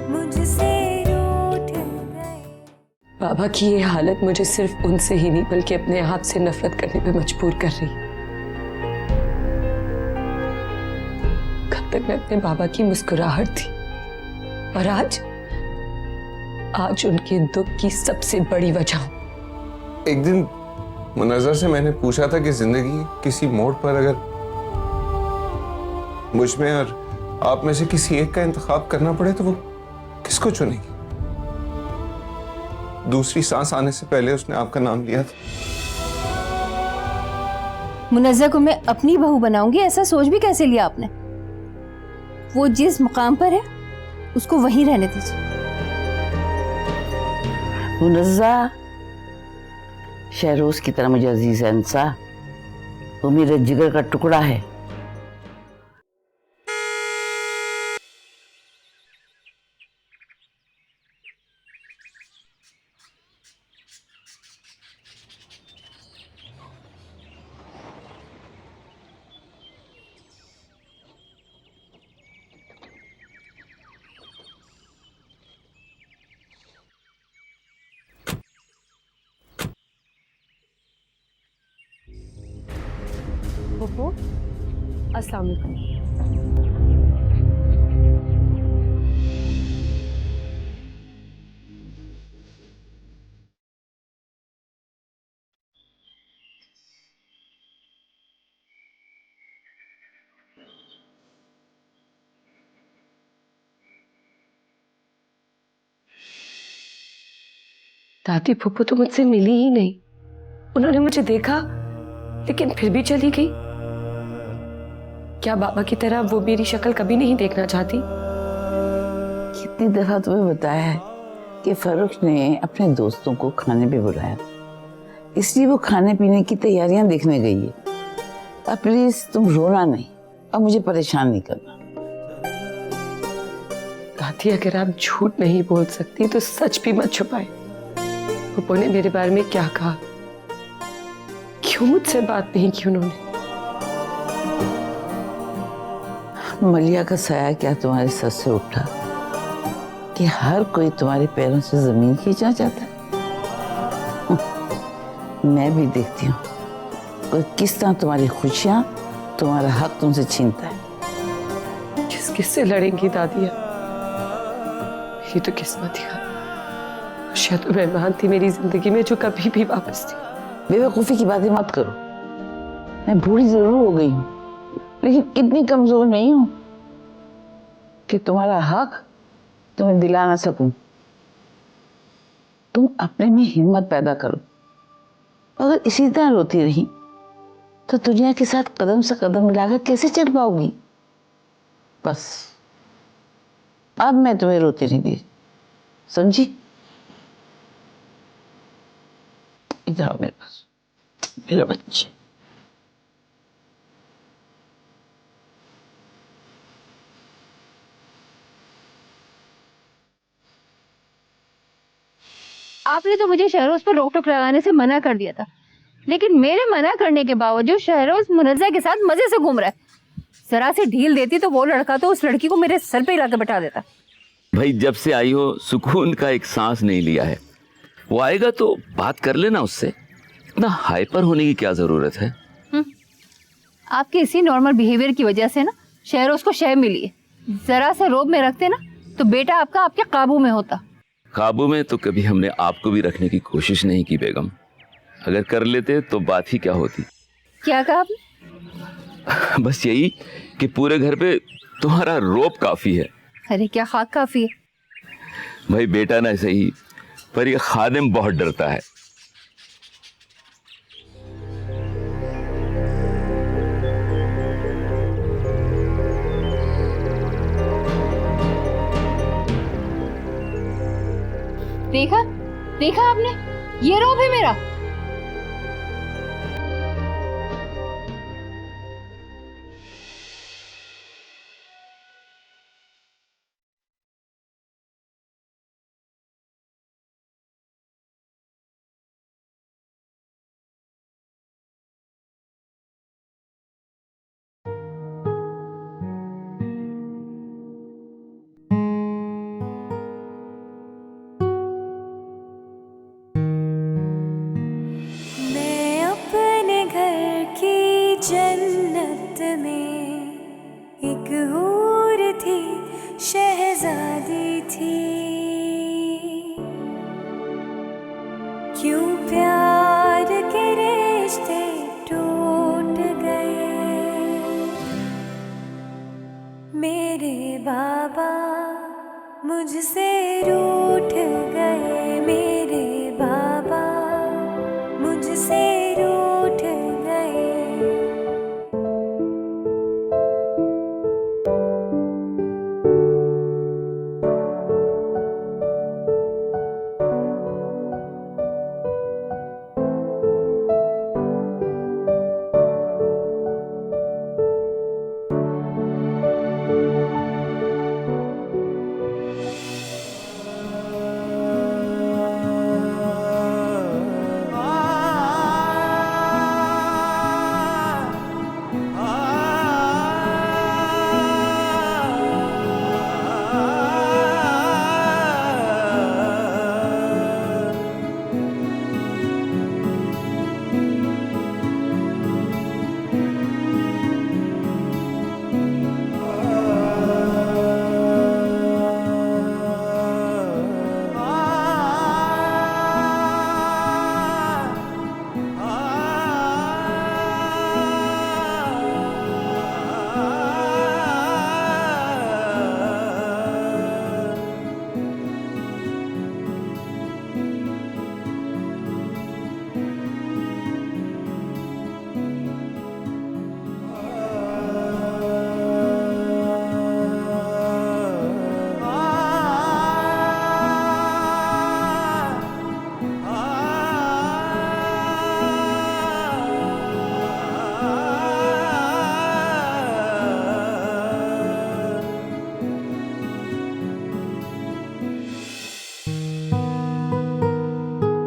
मुझसे रूठ गए। बाबा की ये हालत मुझे सिर्फ उनसे ही नहीं बल्कि अपने आप से नफरत करने पे मजबूर कर रही है। कब तक मैं अपने बाबा की मुस्कुराहट थी और आज उनके दुख की सबसे बड़ी वजह हूं। एक दिन मुनज़्ज़र से मैंने पूछा था कि जिंदगी किसी मोड़ पर अगर मुझ में और आप में से किसी एक का इंतखाब करना पड़े तो वो किसको चुनेगी? दूसरी सांस आने से पहले उसने आपका नाम लिया था। मुनज़्ज़र को मैं अपनी बहू बनाऊंगी, ऐसा सोच भी कैसे लिया आपने? वो जिस मुकाम पर है उसको वहीं रहने दीजिए। मुनज़्ज़ा शहरोज की तरह मुझे अजीज है इंसा, वो मेरे जिगर का टुकड़ा है। पप्पू, अस्सलाम वालेकुम। दादी फुप्पू तो मुझसे मिली ही नहीं। उन्होंने मुझे देखा लेकिन फिर भी चली गई। क्या बाबा की तरह वो मेरी शक्ल कभी नहीं देखना चाहती? कितनी दफा तुम्हें बताया है कि फरूख ने अपने दोस्तों को खाने पे बुलाया, इसलिए वो खाने पीने की तैयारियां देखने गई है। अब प्लीज तुम रोना नहीं और मुझे परेशान नहीं करना। दादी अगर आप झूठ नहीं बोल सकती तो सच भी मत छुपाए। पप्पू ने मेरे बारे में क्या कहा? क्यों मुझसे बात नहीं की उन्होंने? मलिया का साया क्या तुम्हारे सर से उठा कि हर कोई तुम्हारे पैरों से जमीन खींचना चाहता है? मैं भी देखती हूँ कोई किस तरह तुम्हारी खुशियां, तुम्हारा हक तुमसे छीनता है। किस किस से लड़ेंगी दादी? ये तो किस्मत ही खराब। शायद तो मेहमान थी मेरी जिंदगी में जो कभी भी वापस थी। बेवकूफी की बातें मत करो। मैं बूढ़ी जरूर हो गई हूँ लेकिन इतनी कमजोर नहीं हूं कि तुम्हारा हक तुम्हें दिला ना सकूं। तुम अपने में हिम्मत पैदा करो। अगर इसी तरह रोती रही तो दुनिया के साथ कदम से कदम मिलाकर कैसे चल पाओगी? बस अब मैं तुम्हें रोती नहीं दी, समझी? इधर आओ मेरे पास, मेरा बच्चे। आपने तो मुझे शहरोज पर रोक टोक लगाने से मना कर दिया था, लेकिन मेरे मना करने के बावजूद शहरोज मुनज़्ज़ा के साथ मजे से घूम रहा है। जरा से ढील देती तो वो लड़का तो उस लड़की को मेरे सर पे लाकर बैठा देता। भाई जब से आई हो सुकून का एक सांस नहीं लिया है। वो आएगा तो बात कर लेना उससे। इतना हाइपर होने की क्या जरूरत है? आपके इसी नॉर्मल बिहेवियर की वजह से ना शहरोज को शय मिली है। जरा से रोब में रखते ना तो बेटा आपका आपके काबू में होता। काबू में तो कभी हमने आपको भी रखने की कोशिश नहीं की बेगम। अगर कर लेते तो बात ही क्या होती। क्या कहा आपने? बस यही कि पूरे घर पे तुम्हारा रोब काफी है। अरे क्या खाक काफी है। भाई बेटा ना सही पर ये खादिम बहुत डरता है। देखा देखा आपने, ये रोब है मेरा। शहजादी थी, क्यों प्यार के रिश्ते टूट गए। मेरे बाबा मुझसे रूठ गए, मेरे बाबा मुझसे रूठ गए।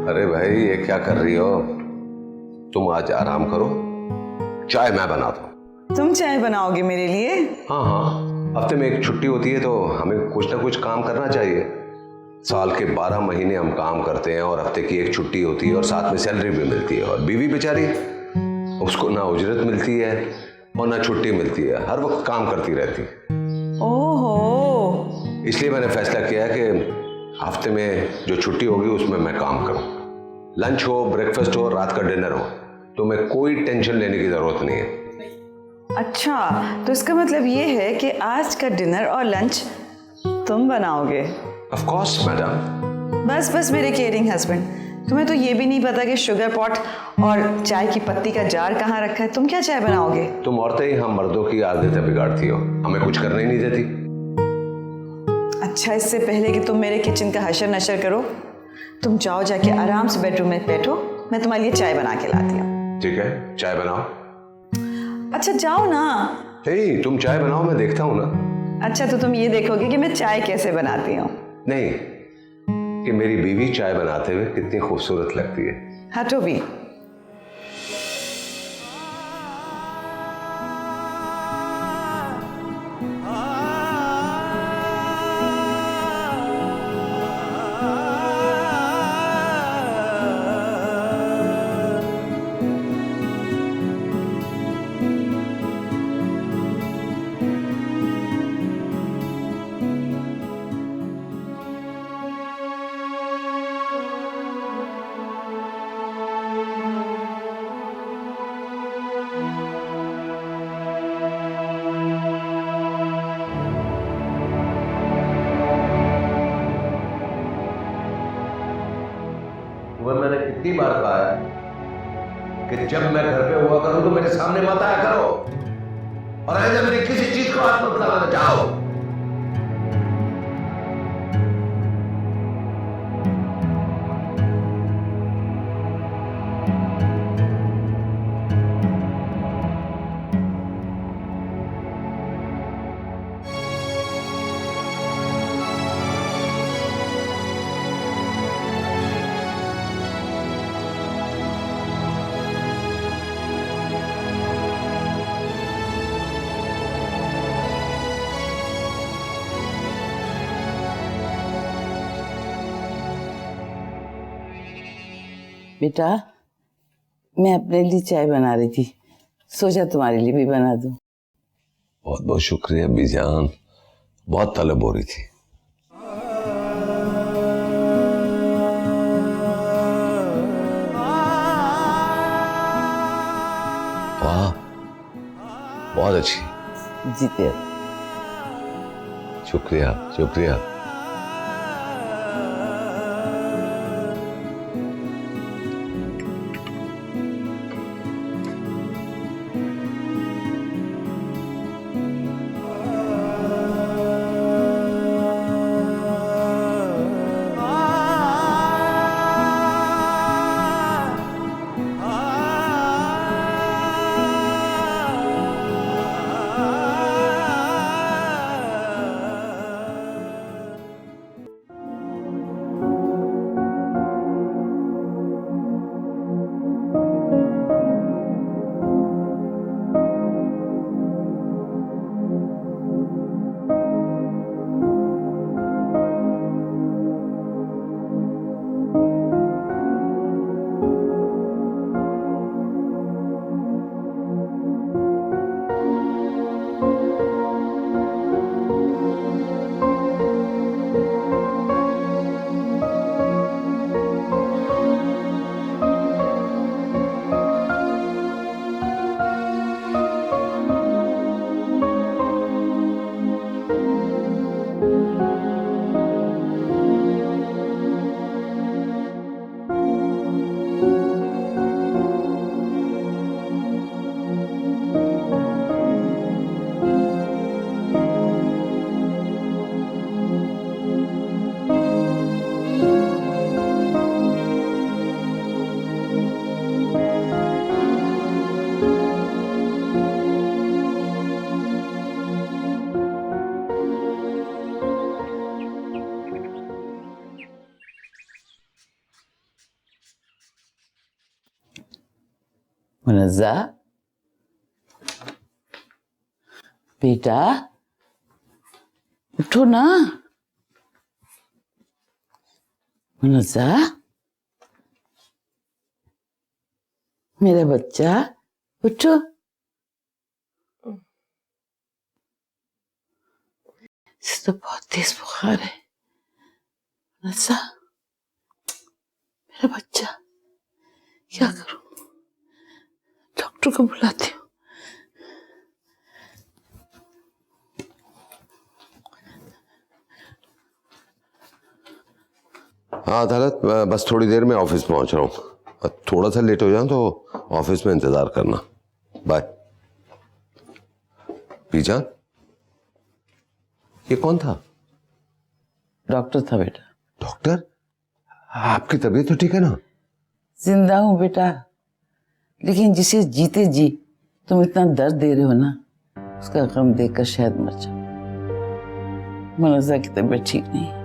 अरे भाई ये क्या कर रही हो? तुम आज आराम करो, चाय मैं बनाता हूँ। तुम चाय बनाओगे मेरे लिए? हाँ हाँ, हफ्ते में एक छुट्टी होती है तो हमें कुछ ना कुछ काम करना चाहिए। साल के 12 महीने हम काम करते हैं और हफ्ते की एक छुट्टी होती है और साथ में सैलरी भी मिलती है। और बीवी बेचारी, उसको ना उजरत मिलती है और ना छुट्टी मिलती है, हर वक्त काम करती रहती है। ओहो, इसलिए मैंने फैसला किया है कि हफ्ते में जो छुट्टी होगी उसमें मैं काम करूँ। लंच हो, ब्रेकफास्ट हो, रात का डिनर हो, तुम्हें कोई टेंशन लेने की जरूरत नहीं है। अच्छा, तो इसका मतलब ये है कि आज का डिनर और लंच तुम बनाओगे? Of course madam. बस बस मेरे केयरिंग हस्बैंड, तुम्हें तो ये भी नहीं पता कि शुगर पॉट और चाय की पत्ती का जार कहाँ रखा है। तुम क्या चाय बनाओगे? तुम औरतें ही हम मर्दों की आदतें बिगाड़ती हो, हमें कुछ करने ही नहीं देती। अच्छा, इससे पहले कि तुम मेरे किचन का हशर नशर करो, तुम जाओ जाके आराम से बेडरूम में बैठो, मैं तुम्हारे लिए चाय बना के लाती हूँ। ठीक है, चाय बनाओ। अच्छा जाओ ना। नहीं, तुम चाय बनाओ, मैं देखता हूँ ना। अच्छा, तो तुम ये देखोगे कि मैं चाय कैसे बनाती हूँ? नहीं, कि मेरी बीवी चाय बनाते हुए कितनी खूबसूरत लगती है। हटो भी। वह मैंने कितनी बार कहा है कि जब मैं घर पे हुआ करूं तो मेरे सामने मत आया करो, और ऐसे मेरी किसी चीज को हाथ मत लगाना। जाओ। बेटा, मैं अपने लिए चाय बना रही थी, सोचा तुम्हारे लिए भी बना दूं। बहुत बहुत शुक्रिया बीजान, बहुत तलब हो रही थी। वाह, बहुत अच्छी। जीते रहो। शुक्रिया शुक्रिया। मुनज़्ज़ा, बेटा उठो ना। मुनज़्ज़ा, मेरा बच्चा उठो। इसे तो बहुत तेज बुखार है। मुनज़्ज़ा, मेरा बच्चा, क्या करूं? डॉक्टर को बुलाती हूँ। हाँ अदालत, मैं बस थोड़ी देर में ऑफिस पहुंच रहा हूँ। थोड़ा सा लेट हो जाऊं तो ऑफिस में इंतजार करना। बाय। बीजान, ये कौन था? डॉक्टर था बेटा। डॉक्टर? आपकी तबीयत तो ठीक है ना? जिंदा हूँ बेटा, लेकिन जिसे जीते जी तुम इतना दर्द दे रहे हो ना, उसका गम देखकर शायद मर जाओ। मुनज़्ज़ा की तबीयत ठीक नहीं है।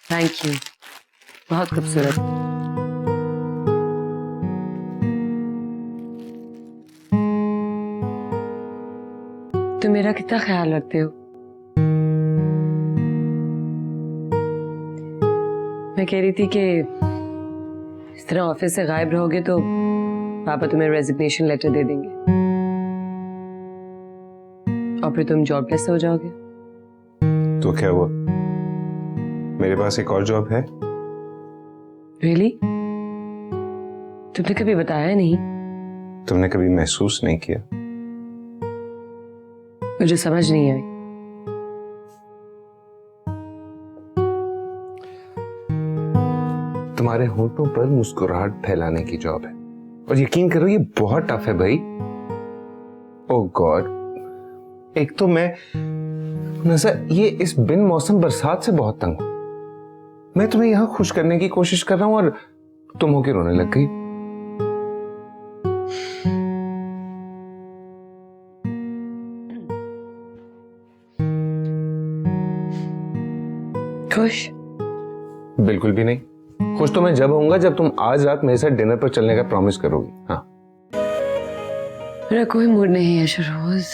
थैंक यू, बहुत खूबसूरत। तुम मेरा कितना ख्याल रखते हो। मैं कह रही थी कि इस तरह ऑफिस से गायब रहोगे तो पापा तुम्हें रेजिग्नेशन लेटर दे देंगे और फिर तुम जॉबलेस हो जाओगे। तो क्या हुआ, मेरे पास एक और जॉब है। रियली? तुमने कभी बताया नहीं? तुमने कभी महसूस नहीं किया? मुझे समझ नहीं आई। तुम्हारे होठों पर मुस्कुराहट फैलाने की जॉब है, और यकीन करो ये बहुत टफ है भाई। ओह गॉड, एक तो मैं ये इस बिन मौसम बरसात से बहुत तंग हूं। मैं तुम्हें यहाँ खुश करने की कोशिश कर रहा हूँ और तुम होके रोने लग गई। खुश? बिल्कुल भी नहीं। खुश तो मैं जब होऊंगा जब तुम आज रात मेरे साथ डिनर पर चलने का प्रॉमिस करोगी। हाँ, मेरा कोई मूड नहीं है शहरोज।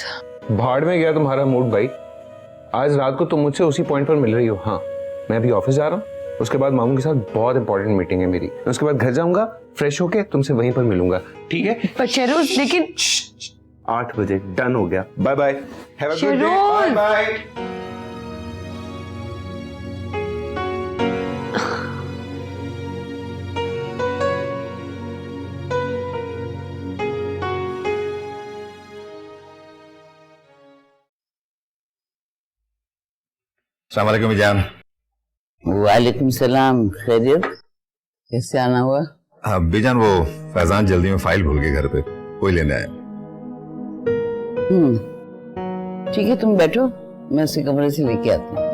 भाड़ में गया तुम्हारा मूड भाई। आज रात को तुम मुझसे उसी पॉइंट पर मिल रही हो। हाँ, मैं अभी ऑफिस जा रहा हूँ, उसके बाद मामू के साथ बहुत इंपॉर्टेंट मीटिंग है मेरी। उसके बाद घर जाऊंगा, फ्रेश होके तुमसे वहीं पर मिलूंगा, ठीक है? पर शहरोज लेकिन 8 बजे डन हो गया। Bye bye, have a good day, Shahroz! Bye bye. अस्सलाम वालेकुम जान। वालेकुम सलाम, खैरियत? कैसे आना हुआ? हाँ बीजान, वो फैजान जल्दी में फाइल भूल गए घर पे, कोई लेने आया। ठीक है, तुम बैठो, मैं उसे कमरे से लेके आती हूँ।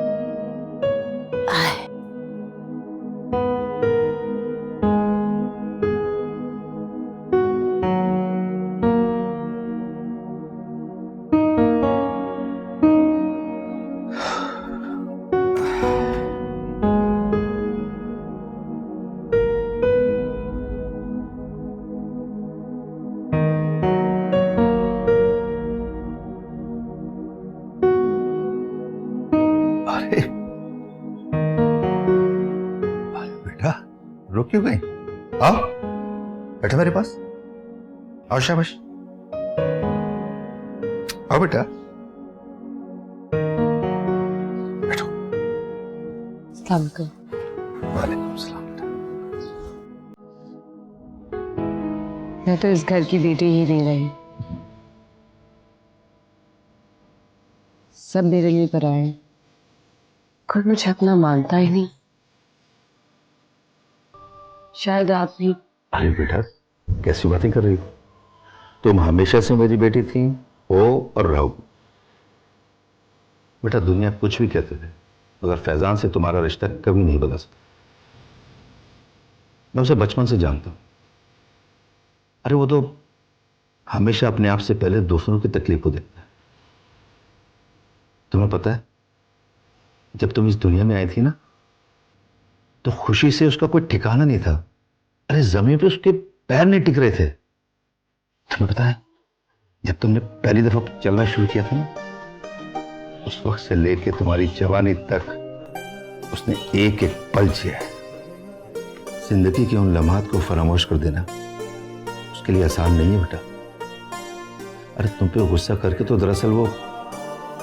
अरे बेटा, रुक क्यों गई? आओ बैठो मेरे पास, आओ, शाबाश, आओ बेटा, बैठो। वालेकुम सलाम। मैं तो इस घर की बेटी ही नहीं रही, सब मेरे लिए पराए हैं। कोई मुझे अपना मानता ही नहीं। शायद आप भी। अरे बेटा, कैसी बातें कर रही हो? तुम हमेशा से मेरी बेटी थी, हो और रहो। बेटा, दुनिया कुछ भी कहते थे, मगर फैजान से तुम्हारा रिश्ता कभी नहीं बदल सकता। मैं उसे बचपन से जानता हूं। अरे वो तो हमेशा अपने आप से पहले दूसरों की तकलीफ को देखता है। तुम्हें पता है, जब तुम इस दुनिया में आई थी ना, तो खुशी से उसका कोई ठिकाना नहीं था। अरे जमीन पे उसके पैर नहीं टिक रहे थे। तुम्हें पता है, जब तुमने पहली दफा चलना शुरू किया था ना, उस वक्त से लेके तुम्हारी जवानी तक उसने एक एक पल जिया है। जिंदगी के उन लम्हात को फरामोश कर देना उसके लिए आसान नहीं है बेटा। अरे तुम पे गुस्सा करके तो दरअसल वो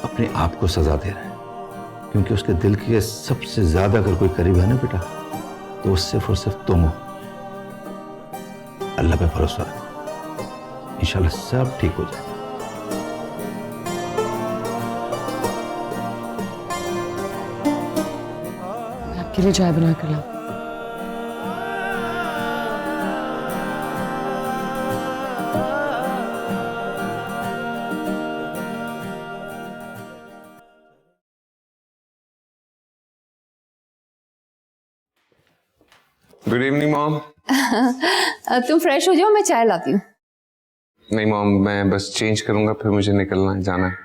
अपने आप को सजा दे रहा है, क्योंकि उसके दिल के सबसे ज्यादा अगर कोई करीब है ना बेटा, तो वो सिर्फ और सिर्फ तुम हो। अल्लाह पे भरोसा रखो, इंशाल्लाह सब ठीक हो जाए। आपके लिए चाय बना कर लाऊं? Good evening mom. तुम फ्रेश हो जाओ, मैं चाय लाती हूँ। नहीं मॉम, मैं बस चेंज करूंगा, फिर मुझे निकलना है, जाना है।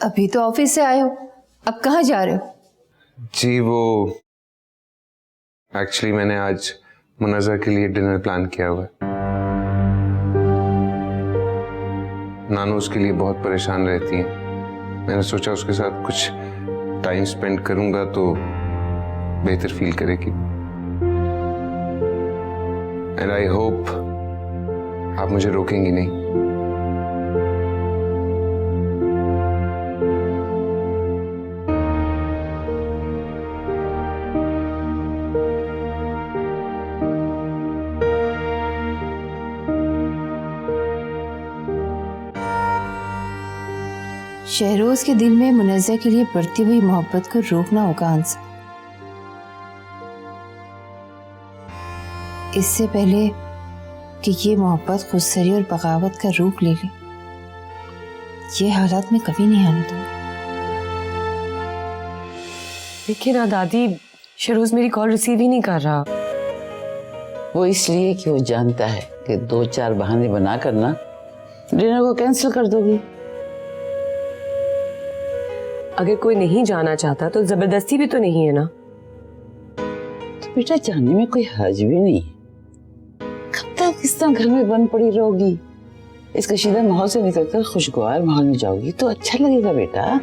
अभी तो ऑफिस से आए हो, अब कहाँ जा रहे हो? जी वो एक्चुअली मैंने आज मुनज़्ज़ा के लिए डिनर प्लान किया हुआ है। नानू उसके लिए बहुत परेशान रहती है। मैंने सोचा उसके साथ कुछ टाइम स्पेंड करूंगा तो बेहतर फील करेगी। एंड आई होप आप मुझे रोकेंगी नहीं। शहरोज के दिल में मुनज़्ज़ा के लिए बढ़ती हुई मोहब्बत को रोकना होगा आंसर। इससे पहले कि ये मोहब्बत खुदसरी और बगावत का रूप ले ले, ये हालात में कभी नहीं आने दूंगी। देखिए ना दादी, शहरोज मेरी कॉल रिसीव ही नहीं कर रहा। वो इसलिए कि वो जानता है कि 2-4 बहाने बनाकर ना डिनर को कैंसिल कर दोगी। अगर कोई नहीं जाना चाहता तो जबरदस्ती भी तो नहीं है ना। तो बेटा जाने में कोई हर्ज भी नहीं है। कब तक इस तरह घर में बंद पड़ी रहोगी? इस कशीदा माहौल से निकलकर खुशगवार माहौल में जाओगी तो अच्छा लगेगा बेटा,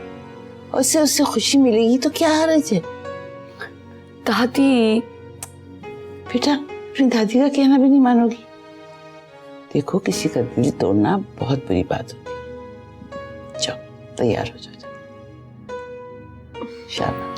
और उससे खुशी मिलेगी तो क्या हर्ज है? दादी बेटा अपनी दादी का कहना भी नहीं मानोगी। देखो किसी का दिल तोड़ना बहुत बुरी बात होती है। जाओ तैयार हो जाओ। शाबाश।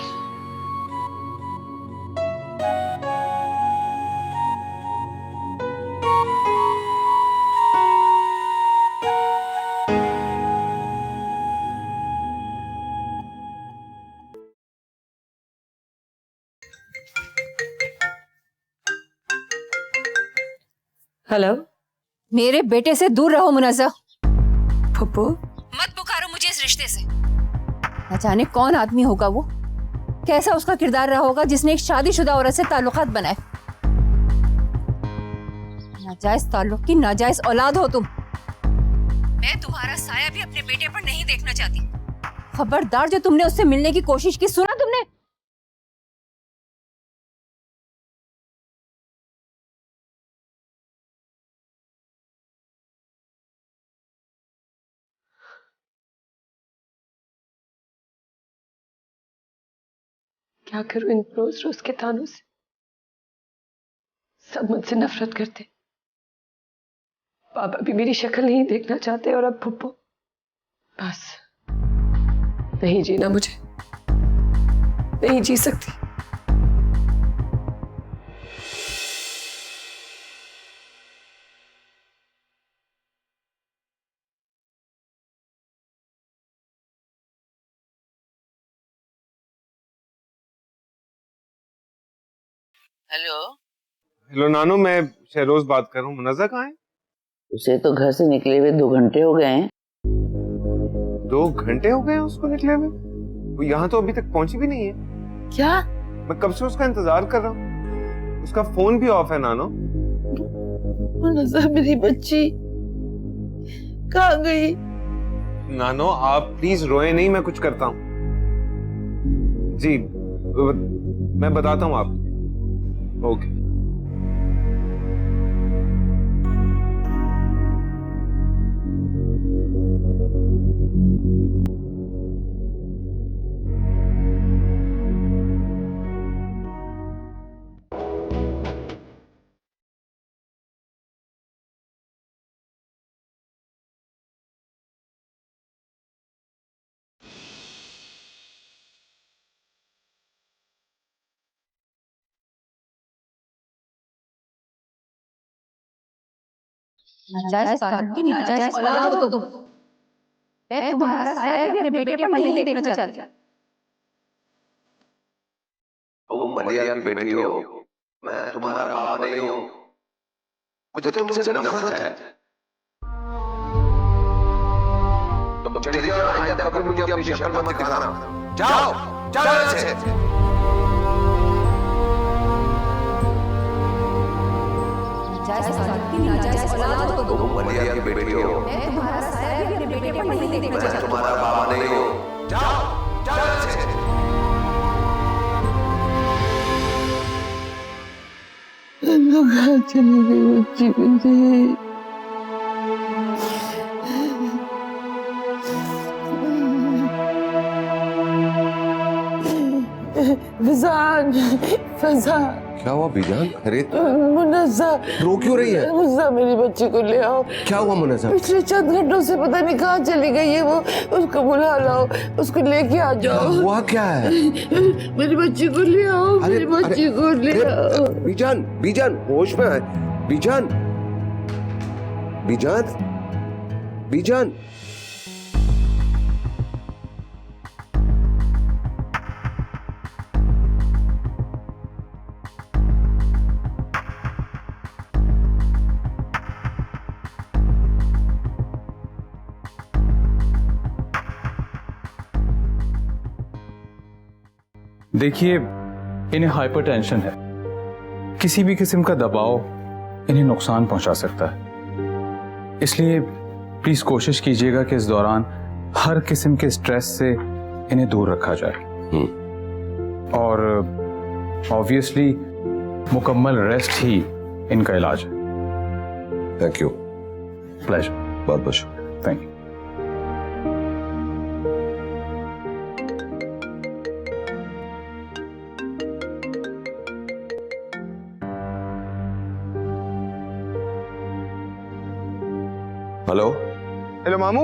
हेलो। मेरे बेटे से दूर रहो मुनज़्ज़ा। फुप्पो मत पुकारो मुझे इस रिश्ते से। न जाने कौन आदमी होगा वो, कैसा उसका किरदार रहा होगा जिसने एक शादीशुदा औरत से ताल्लुकात बनाए। नाजायज ताल्लुक की नाजायज औलाद हो तुम। मैं तुम्हारा साया भी अपने बेटे पर नहीं देखना चाहती। खबरदार, जो तुमने उससे मिलने की कोशिश की, सुना तुमने? क्या करूं इन रोज रोज के तानों से? सब मुझसे नफरत करते। पापा भी मेरी शक्ल नहीं देखना चाहते, और अब फुप्पो। बस नहीं जीना मुझे, नहीं जी सकती। हेलो। हेलो नानू, मैं शहरोज बात कर रहा हूँ। मुनज़्ज़ा कहाँ है? उसे तो घर से निकले हुए 2 घंटे हो गए हैं। 2 घंटे हो गए हैं उसको निकले हुए? वो यहाँ तो अभी तक पहुंची भी नहीं है। क्या? मैं कब से उसका इंतजार कर रहा हूँ। उसका फोन भी ऑफ है नानो। मुनज़्ज़ा मेरी बच्ची कहाँ गई? नानो आप प्लीज रोए नहीं, मैं कुछ करता हूँ। जी मैं बताता हूँ आप। ओके। नाजायज ताल्लुक की नाजायज औलाद हो तुम। मैं तुम्हारा साया भी अपने बेटे पर नहीं देखना चाहती। तुम मलिया की बेटी हो, मैं तुम्हारा बाप नहीं हूँ। मुझे तुमसे नफरत है। तुम चली जाओ, आइंदा कभी मुझे अपनी शक्ल मत दिखाना। जाओ जाओ यहाँ से। नाजायज ताल्लुक की नाजायज औलाद हो तुम। तुम मलिया की बेटी हो, मैं तुम्हारा साया भी अपने बेटे पर नहीं देखना मैं चाहती। तुम्हारा बाप नहीं हूँ। जाओ जाओ यहाँ से। कहाँ चली गई बच्ची मेरी? फजान, फजान। क्या हुआ बीजान? अरे मुनज़्ज़ा रो क्यों रही है? मुनज़्ज़ा मेरी बच्ची को ले आओ। क्या हुआ मुनज़्ज़ा? पिछले चंद घंटों से पता नहीं कहाँ चली गई है वो। उसको बुला लाओ, उसको लेके आ जाओ। हुआ क्या है? मेरी बच्ची को ले आओ, मेरी बच्ची को ले आओ। बीजान, बीजान होश में आए। बीजान, बीजान, बीजान। देखिए इन्हें हाइपरटेंशन है। किसी भी किस्म का दबाव इन्हें नुकसान पहुंचा सकता है, इसलिए प्लीज कोशिश कीजिएगा कि इस दौरान हर किस्म के स्ट्रेस से इन्हें दूर रखा जाए और ऑब्वियसली मुकम्मल रेस्ट ही इनका इलाज है। Thank you. प्लेजर। बहुत बहुत शुक्रिया। Thank you. हेलो। हेलो मामू,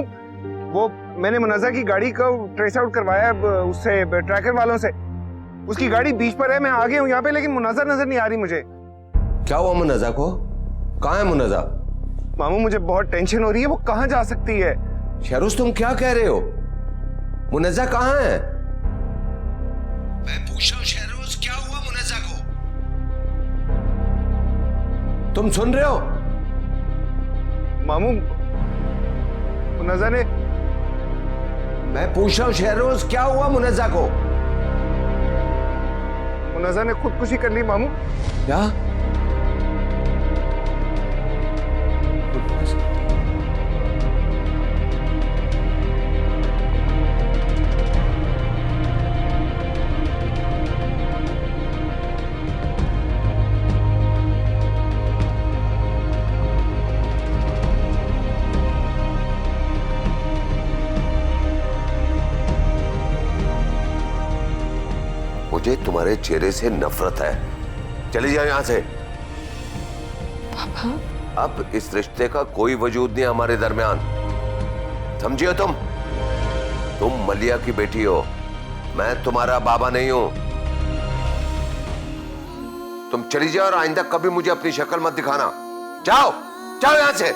वो मैंने मुनज़्ज़ा की गाड़ी को ट्रेस आउट करवाया उससे ट्रैकर वालों से। उसकी गाड़ी बीच पर है, मैं आ गया हूँ यहाँ पे, लेकिन मुनज़्ज़ा नजर नहीं आ रही मुझे। क्या हुआ मुनज़्ज़ा को? कहाँ है मुनज़्ज़ा? मामू मुझे बहुत टेंशन हो रही है, वो कहाँ जा सकती है? शहरोज तुम क्या कह रहे हो? मुनज़्ज़ा कहाँ है? मैं पूछ रहा हूँ शहरोज, क्या हुआ मुनज़्ज़ा को? तुम सुन रहे हो? मामू मुनज़्ज़ा ने, मैं पूछ रहा हूँ शहरोज, क्या हुआ मुनज़्ज़ा को? मुनज़्ज़ा ने खुदकुशी कर ली मामू। क्या? मुझे तुम्हारे चेहरे से नफरत है। चली जाओ यहां से। पापा, अब इस रिश्ते का कोई वजूद नहीं हमारे दरमियान, समझी हो तुम? तुम मलिया की बेटी हो, मैं तुम्हारा बाबा नहीं हूं। तुम चली जाओ और आइंदा कभी मुझे अपनी शक्ल मत दिखाना। जाओ जाओ यहां से।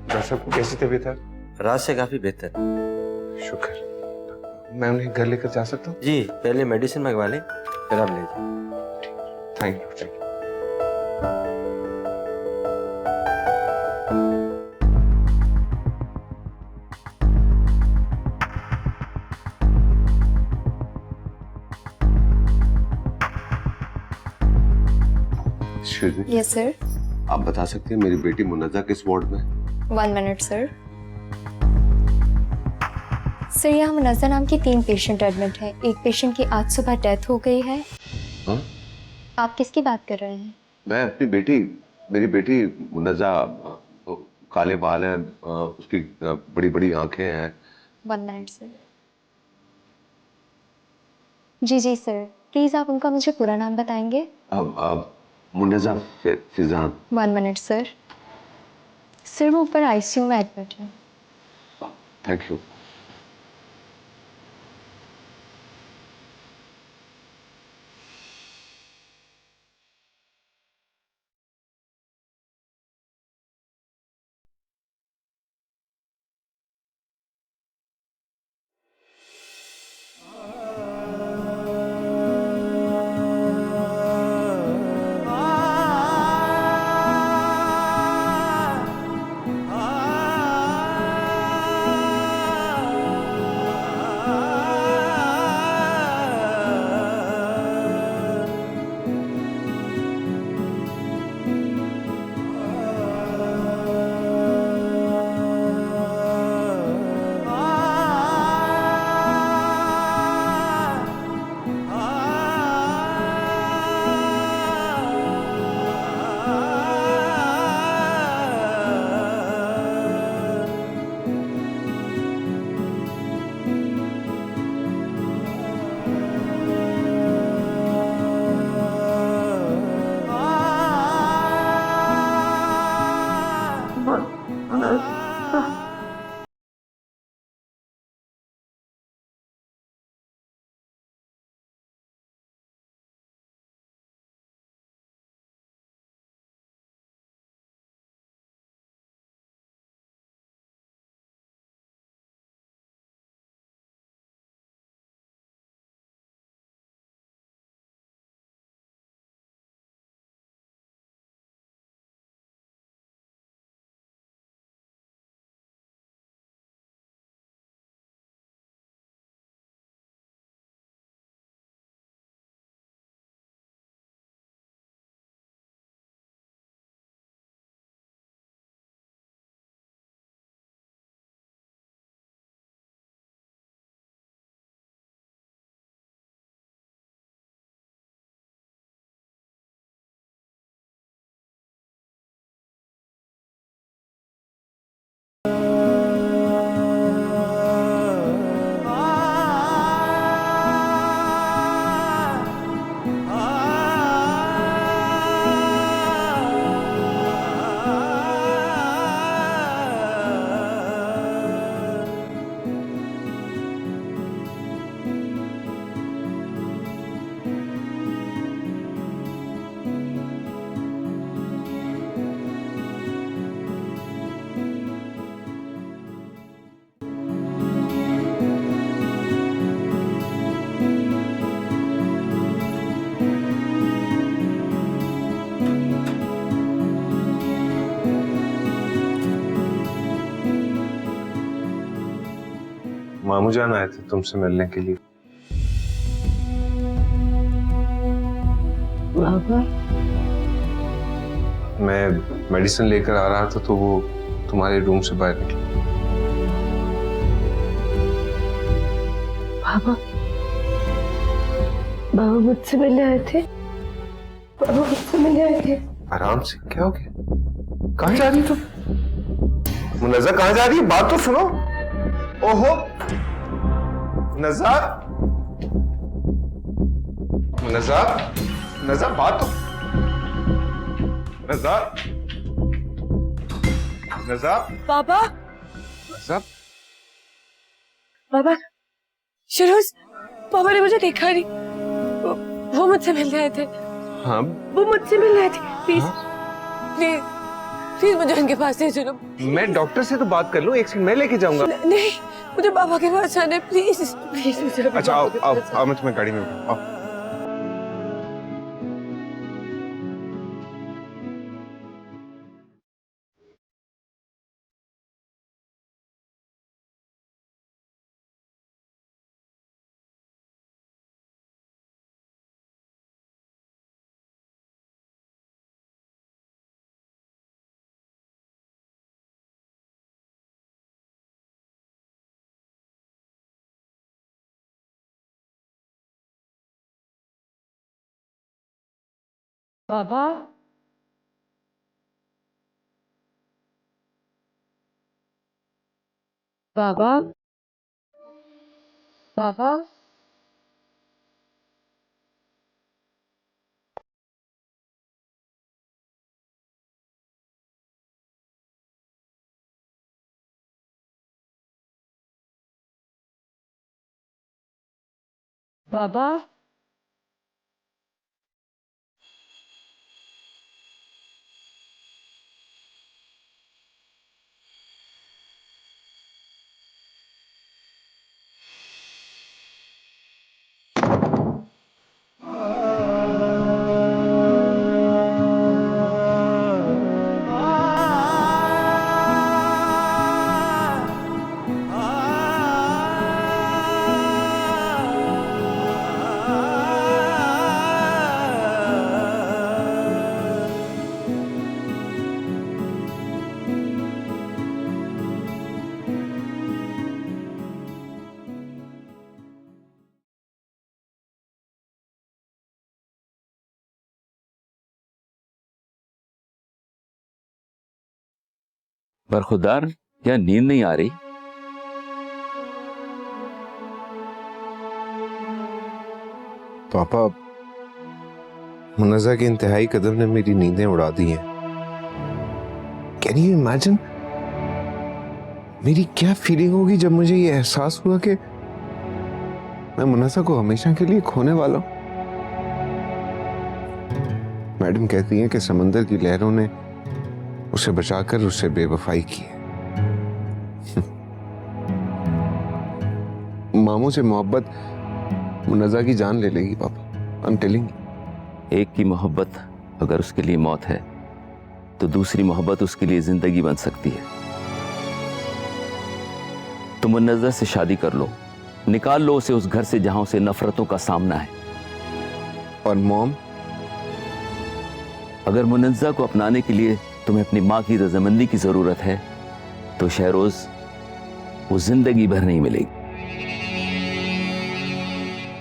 डॉक्टर साहब कैसी तबीयत है? रात से काफी बेहतर। शुक्र। मैं उन्हें घर लेकर जा सकता हूँ? जी, पहले मेडिसिन मंगवा लें, फिर आप ले जाएं। Thank you, thank you. Yes sir. आप बता सकते हैं मेरी बेटी मुनज़्ज़ा किस वार्ड में? 1 मिनट सर। सर यहाँ मुनज़्ज़ा नाम की 3 पेशेंट एडमिट हैं। एक पेशेंट की आज सुबह डेथ हो गई है। हाँ? आप किसकी बात कर रहे हैं? मैं अपनी बेटी, मेरी बेटी मुनज़्ज़ा, काले बाल हैं, उसकी बड़ी बड़ी आंखें हैं। 1 मिनट सर। जी जी सर, प्लीज़ आप उनका मुझे पूरा नाम बताएंगे? अब Munazza Fizan. 1 minute sir. Sir वो ऊपर आईसीयू में एडमिट है। Thank you. मामू जान आए थे तुमसे मिलने के लिए। बाबा मैं मेडिसिन लेकर आ रहा था तो वो तुम्हारे रूम से बाहर निकले। बाबा बाबा मुझसे मिलने आए थे। बाबा मुझसे मिलने आए थे। आराम से, क्या हो गया? कहाँ जा रही हो तुम? मुनज़्ज़ा कहाँ जा रही है? बात तो सुनो। ओहो मुनज़्ज़ा, मुनज़्ज़ा, मुनज़्ज़ा बात तो। मुनज़्ज़ा, मुनज़्ज़ा, बाबा मुनज़्ज़ा, बाबा शहरोज, बाबा ने मुझे देखा नहीं। वो मुझसे मिलने आए थे। हाँ वो मुझसे मिलने आए थे। प्लीज प्लीज प्लीज मुझे उनके पास ले चलो। मैं डॉक्टर से तो बात कर लूं, एक सेकंड मैं लेके जाऊंगा। नहीं, मुझे बाबा के पास जाना है। प्लीज प्लीज मुझे अच्छा आओ आओ आओ, मैं तुम्हें गाड़ी में आओ। बाबा बाबा बाबा बाबा बरखुरदार, क्या नींद नहीं आ रही? पापा, मुनज़्ज़ा के इंतहाई कदम ने मेरी नींदें उड़ा दी हैं। कैन यू इमेजिन मेरी क्या फीलिंग होगी जब मुझे ये एहसास हुआ कि मैं मुनज़्ज़ा को हमेशा के लिए खोने वाला हूं। मैडम कहती हैं कि समंदर की लहरों ने उसे बचाकर उससे बेवफाई की है। मामू से मोहब्बत मुनज़्ज़ा की जान ले लेगी पापा, आई एम टेलिंग यू। एक की मोहब्बत अगर उसके लिए मौत है तो दूसरी मोहब्बत उसके लिए जिंदगी बन सकती है। तुम मुनज़्ज़ा से शादी कर लो, निकाल लो उसे उस घर से जहां उसे नफरतों का सामना है। और मॉम, अगर मुनज़्ज़ा को अपनाने के लिए तुम्हें अपनी माँ की रजामंदी की जरूरत है तो शहरोज वो जिंदगी भर नहीं मिलेगी।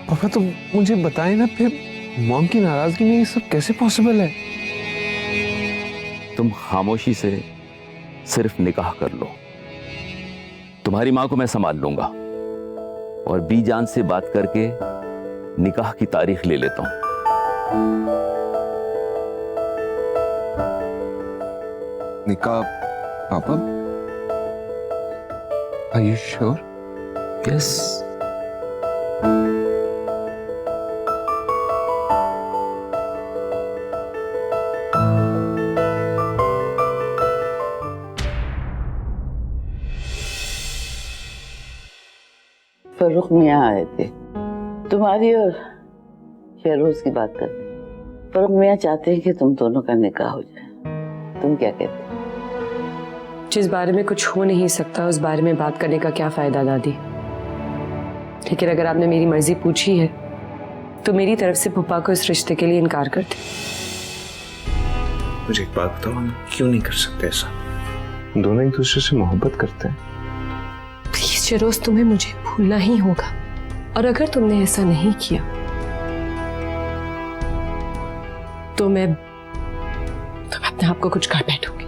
पापा तो मुझे बताए ना, फिर मॉम की नाराजगी में ये सब कैसे पॉसिबल है? तुम खामोशी से सिर्फ निकाह कर लो, तुम्हारी माँ को मैं संभाल लूंगा और बीजान से बात करके निकाह की तारीख ले लेता हूं। निकाह पापा? Are you sure? Yes. Farrukh मियाँ आए थे तुम्हारी और शहरोज की बात करते। फर्रुख मियाँ चाहते हैं कि तुम दोनों का निकाह हो जाए। तुम क्या कहते हो? जिस बारे में कुछ हो नहीं सकता उस बारे में बात करने का क्या फायदा दादी? लेकिन अगर आपने मेरी मर्जी पूछी है तो मेरी तरफ से पुप्पा को इस रिश्ते के लिए इनकार कर दे। मुझे एक बात बताओ, हम क्यों नहीं कर सकते ऐसा? दोनों एक दूसरे से मोहब्बत करते हैं। प्लीज शेरोज, तुम्हें मुझे भूलना ही होगा, और अगर तुमने ऐसा नहीं किया तो मैं अपने आप को कुछ कर बैठूंगी।